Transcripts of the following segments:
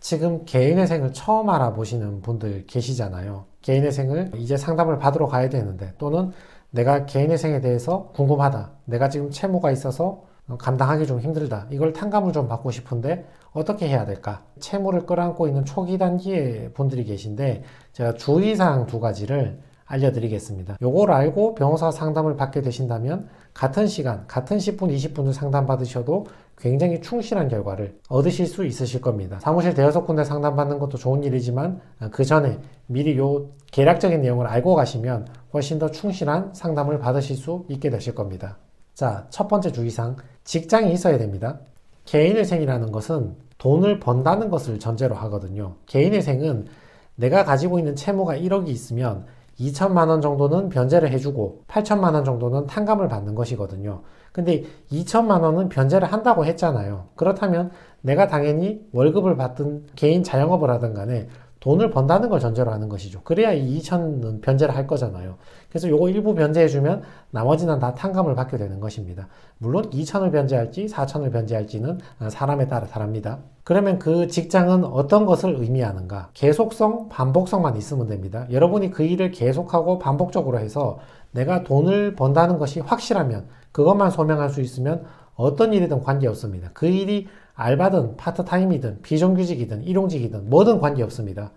지금 개인회생을 처음 알아보시는 분들 계시잖아요. 개인회생을 이제 상담을 받으러 가야 되는데, 또는 내가 개인회생에 대해서 궁금하다. 내가 지금 채무가 있어서 감당하기 좀 힘들다. 이걸 탕감을 좀 받고 싶은데 어떻게 해야 될까? 채무를 끌어안고 있는 초기 단계의 분들이 계신데, 제가 주의사항 두 가지를 알려드리겠습니다. 요걸 알고 변호사 상담을 받게 되신다면 같은 시간, 같은 10분, 20분을 상담받으셔도 굉장히 충실한 결과를 얻으실 수 있으실 겁니다. 사무실 대여섯 군데 상담받는 것도 좋은 일이지만 그 전에 미리 요 계략적인 내용을 알고 가시면 훨씬 더 충실한 상담을 받으실 수 있게 되실 겁니다. 자, 첫 번째 주의사항, 직장이 있어야 됩니다. 개인회생이라는 것은 돈을 번다는 것을 전제로 하거든요. 개인회생은 내가 가지고 있는 채무가 1억이 있으면 2천만 원 정도는 변제를 해주고 8천만 원 정도는 탕감을 받는 것이거든요. 근데 2천만 원은 변제를 한다고 했잖아요. 그렇다면 내가 당연히 월급을 받든 개인 자영업을 하든 간에 돈을 번다는 걸 전제로 하는 것이죠. 그래야 이 2천은 변제를 할 거잖아요. 그래서 요거 일부 변제해주면 나머지는 다 탕감을 받게 되는 것입니다. 물론 2천을 변제할지 4천을 변제할지는 사람에 따라 다릅니다. 그러면 그 직장은 어떤 것을 의미하는가? 계속성, 반복성만 있으면 됩니다. 여러분이 그 일을 계속하고 반복적으로 해서 내가 돈을 번다는 것이 확실하면, 그것만 소명할 수 있으면 어떤 일이든 관계없습니다. 그 일이 알바든 파트타임이든 비정규직이든 일용직이든 뭐든 관계없습니다.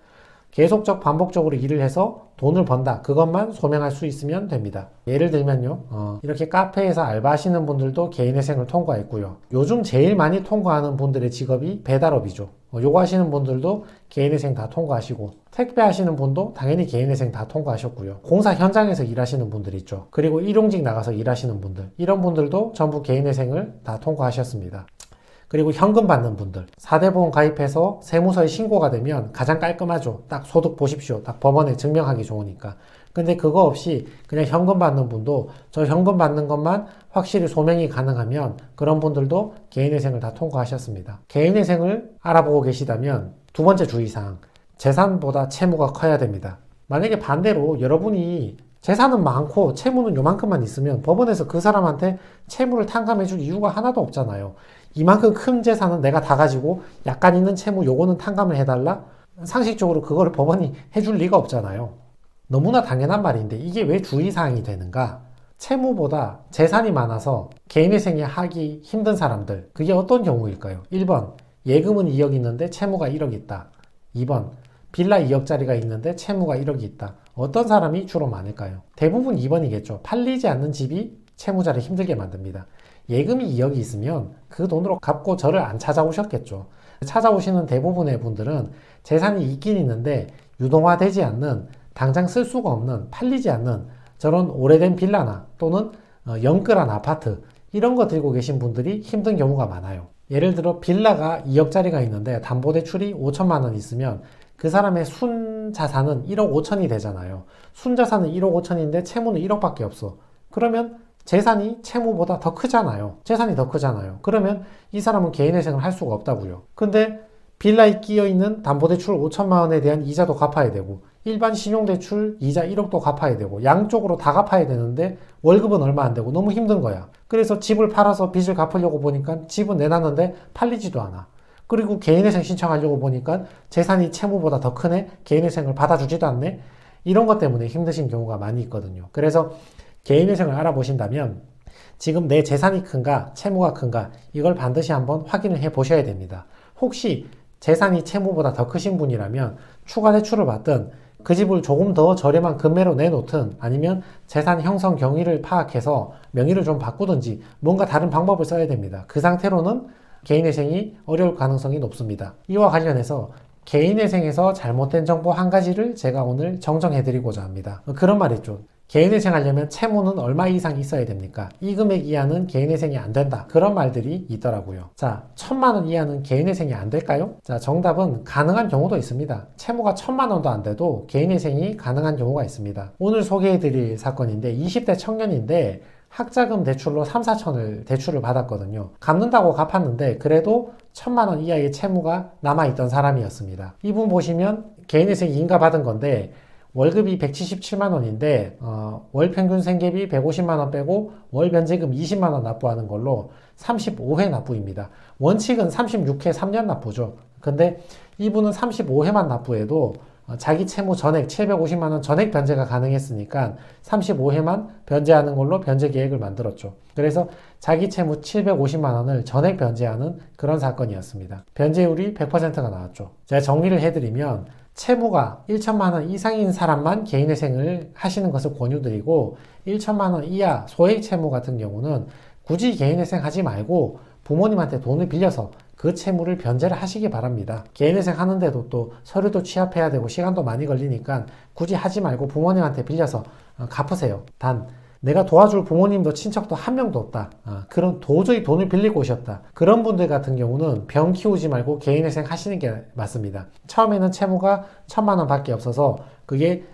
계속적 반복적으로 일을 해서 돈을 번다, 그것만 소명할 수 있으면 됩니다. 예를 들면요, 이렇게 카페에서 알바하시는 분들도 개인회생을 통과했고요. 요즘 제일 많이 통과하는 분들의 직업이 배달업이죠. 요거 하시는 분들도 개인회생 다 통과하시고, 택배 하시는 분도 당연히 개인회생 다 통과하셨고요. 공사 현장에서 일하시는 분들 있죠. 그리고 일용직 나가서 일하시는 분들, 이런 분들도 전부 개인회생을 다 통과하셨습니다. 그리고 현금 받는 분들, 4대 보험 가입해서 세무서에 신고가 되면 가장 깔끔하죠. 딱 소득 보십시오. 딱 법원에 증명하기 좋으니까. 근데 그거 없이 그냥 현금 받는 분도 저 현금 받는 것만 확실히 소명이 가능하면 그런 분들도 개인회생을 다 통과하셨습니다. 개인회생을 알아보고 계시다면 두 번째 주의사항, 재산보다 채무가 커야 됩니다. 만약에 반대로 여러분이 재산은 많고 채무는 요만큼만 있으면 법원에서 그 사람한테 채무를 탕감해줄 이유가 하나도 없잖아요. 이만큼 큰 재산은 내가 다 가지고 약간 있는 채무 요거는 탕감을 해달라? 상식적으로 그거를 법원이 해줄 리가 없잖아요. 너무나 당연한 말인데 이게 왜 주의사항이 되는가? 채무보다 재산이 많아서 개인회생이 하기 힘든 사람들, 그게 어떤 경우일까요? 1번, 예금은 2억 있는데 채무가 1억 있다. 2번, 빌라 2억짜리가 있는데 채무가 1억이 있다. 어떤 사람이 주로 많을까요? 대부분 2번이겠죠. 팔리지 않는 집이 채무자를 힘들게 만듭니다. 예금이 2억이 있으면 그 돈으로 갚고 저를 안 찾아오셨겠죠. 찾아오시는 대부분의 분들은 재산이 있긴 있는데 유동화되지 않는, 당장 쓸 수가 없는, 팔리지 않는 저런 오래된 빌라나 또는 영끌한 아파트, 이런 거 들고 계신 분들이 힘든 경우가 많아요. 예를 들어 빌라가 2억짜리가 있는데 담보대출이 5천만 원 있으면 그 사람의 순자산은 1억 5천이 되잖아요. 순자산은 1억 5천인데 채무는 1억밖에 없어. 그러면 재산이 채무보다 더 크잖아요. 재산이 더 크잖아요. 그러면 이 사람은 개인회생을 할 수가 없다고요. 근데 빌라에 끼어있는 담보대출 5천만 원에 대한 이자도 갚아야 되고 일반 신용대출 이자 1억도 갚아야 되고 양쪽으로 다 갚아야 되는데 월급은 얼마 안 되고 너무 힘든 거야. 그래서 집을 팔아서 빚을 갚으려고 보니까 집은 내놨는데 팔리지도 않아. 그리고 개인회생 신청하려고 보니까 재산이 채무보다 더 크네? 개인회생을 받아주지도 않네? 이런 것 때문에 힘드신 경우가 많이 있거든요. 그래서 개인회생을 알아보신다면 지금 내 재산이 큰가 채무가 큰가 이걸 반드시 한번 확인을 해 보셔야 됩니다. 혹시 재산이 채무보다 더 크신 분이라면 추가 대출을 받든 그 집을 조금 더 저렴한 금매로 내놓든 아니면 재산 형성 경위를 파악해서 명의를 좀 바꾸든지 뭔가 다른 방법을 써야 됩니다. 그 상태로는 개인회생이 어려울 가능성이 높습니다. 이와 관련해서 개인회생에서 잘못된 정보 한 가지를 제가 오늘 정정해 드리고자 합니다. 그런 말 있죠. 개인회생 하려면 채무는 얼마 이상 있어야 됩니까? 이 금액 이하는 개인회생이 안 된다. 그런 말들이 있더라고요. 자, 1,000만 원 이하는 개인회생이 안 될까요? 자, 정답은 가능한 경우도 있습니다. 채무가 1,000만 원도 안 돼도 개인회생이 가능한 경우가 있습니다. 오늘 소개해 드릴 사건인데 20대 청년인데 학자금 대출로 3, 4천을 대출을 받았거든요. 갚는다고 갚았는데 그래도 1,000만 원 이하의 채무가 남아있던 사람이었습니다. 이분 보시면 개인회생 인가받은 건데 월급이 177만 원인데 월 평균 생계비 150만 원 빼고 월 변제금 20만 원 납부하는 걸로 35회 납부입니다. 원칙은 36회 3년 납부죠. 근데 이분은 35회만 납부해도 자기 채무 전액 750만 원 전액 변제가 가능했으니까 35회만 변제하는 걸로 변제 계획을 만들었죠. 그래서 자기 채무 750만 원을 전액 변제하는 그런 사건이었습니다. 변제율이 100%가 나왔죠. 제가 정리를 해드리면 채무가 1천만 원 이상인 사람만 개인회생을 하시는 것을 권유드리고 1천만 원 이하 소액 채무 같은 경우는 굳이 개인회생 하지 말고 부모님한테 돈을 빌려서 그 채무를 변제를 하시기 바랍니다. 개인회생 하는데도 또 서류도 취합해야 되고 시간도 많이 걸리니까 굳이 하지 말고 부모님한테 빌려서 갚으세요. 단 내가 도와줄 부모님도 친척도 한 명도 없다. 그런 도저히 돈을 빌릴 곳이 없다. 그런 분들 같은 경우는 병 키우지 말고 개인회생 하시는 게 맞습니다. 처음에는 채무가 1,000만 원 밖에 없어서 그게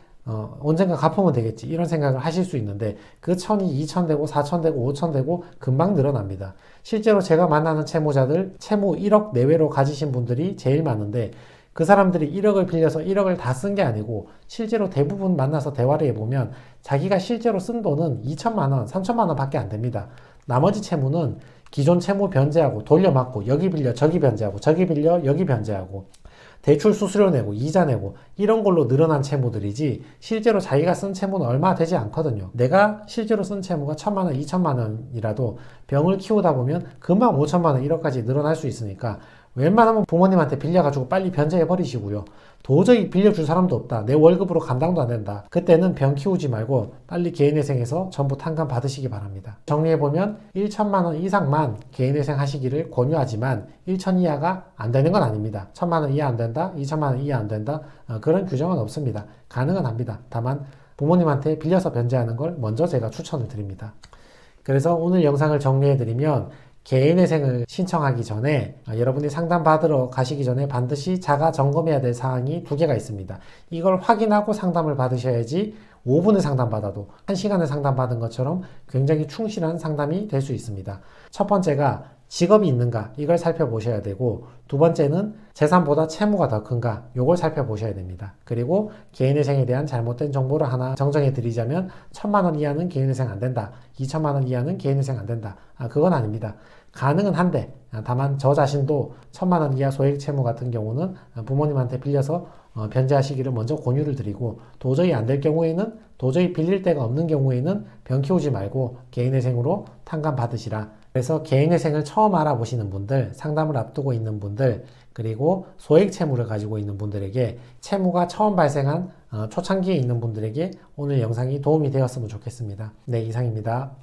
언젠가 갚으면 되겠지 이런 생각을 하실 수 있는데 그 1,000이 2,000 되고 4,000 되고 5,000 되고 금방 늘어납니다. 실제로 제가 만나는 채무자들 채무 1억 내외로 가지신 분들이 제일 많은데 그 사람들이 1억을 빌려서 1억을 다 쓴 게 아니고 실제로 대부분 만나서 대화를 해보면 자기가 실제로 쓴 돈은 2천만 원, 3천만 원 밖에 안 됩니다. 나머지 채무는 기존 채무 변제하고 돌려막고 여기 빌려 저기 변제하고 저기 빌려 여기 변제하고 대출 수수료 내고 이자 내고 이런 걸로 늘어난 채무들이지 실제로 자기가 쓴 채무는 얼마 되지 않거든요. 내가 실제로 쓴 채무가 1,000만 원, 2천만 원이라도 병을 키우다 보면 금방 5천만 원, 1억까지 늘어날 수 있으니까 웬만하면 부모님한테 빌려가지고 빨리 변제해 버리시고요. 도저히 빌려줄 사람도 없다. 내 월급으로 감당도 안 된다. 그때는 병 키우지 말고 빨리 개인회생해서 전부 탕감 받으시기 바랍니다. 정리해보면 1천만 원 이상만 개인회생 하시기를 권유하지만 1천 이하가 안 되는 건 아닙니다. 1천만 원 이하 안 된다. 2천만 원 이하 안 된다. 그런 규정은 없습니다. 가능은 합니다. 다만 부모님한테 빌려서 변제하는 걸 먼저 제가 추천을 드립니다. 그래서 오늘 영상을 정리해드리면 개인회생을 신청하기 전에 여러분이 상담받으러 가시기 전에 반드시 자가 점검해야 될 사항이 두 개가 있습니다. 이걸 확인하고 상담을 받으셔야지 5분을 상담받아도 1시간을 상담받은 것처럼 굉장히 충실한 상담이 될 수 있습니다. 첫 번째가 직업이 있는가 이걸 살펴보셔야 되고 두 번째는 재산보다 채무가 더 큰가 이걸 살펴보셔야 됩니다. 그리고 개인회생에 대한 잘못된 정보를 하나 정정해 드리자면 1,000만 원 이하는 개인회생 안 된다. 2천만 원 이하는 개인회생 안 된다. 그건 아닙니다. 가능은 한데 다만 저 자신도 1,000만 원 이하 소액 채무 같은 경우는 부모님한테 빌려서 변제하시기를 먼저 권유를 드리고 도저히 안 될 경우에는 도저히 빌릴 데가 없는 경우에는 병 키우지 말고 개인회생으로 탕감 받으시라. 그래서 개인회생을 처음 알아보시는 분들, 상담을 앞두고 있는 분들, 그리고 소액 채무를 가지고 있는 분들에게 채무가 처음 발생한 초창기에 있는 분들에게 오늘 영상이 도움이 되었으면 좋겠습니다. 네, 이상입니다.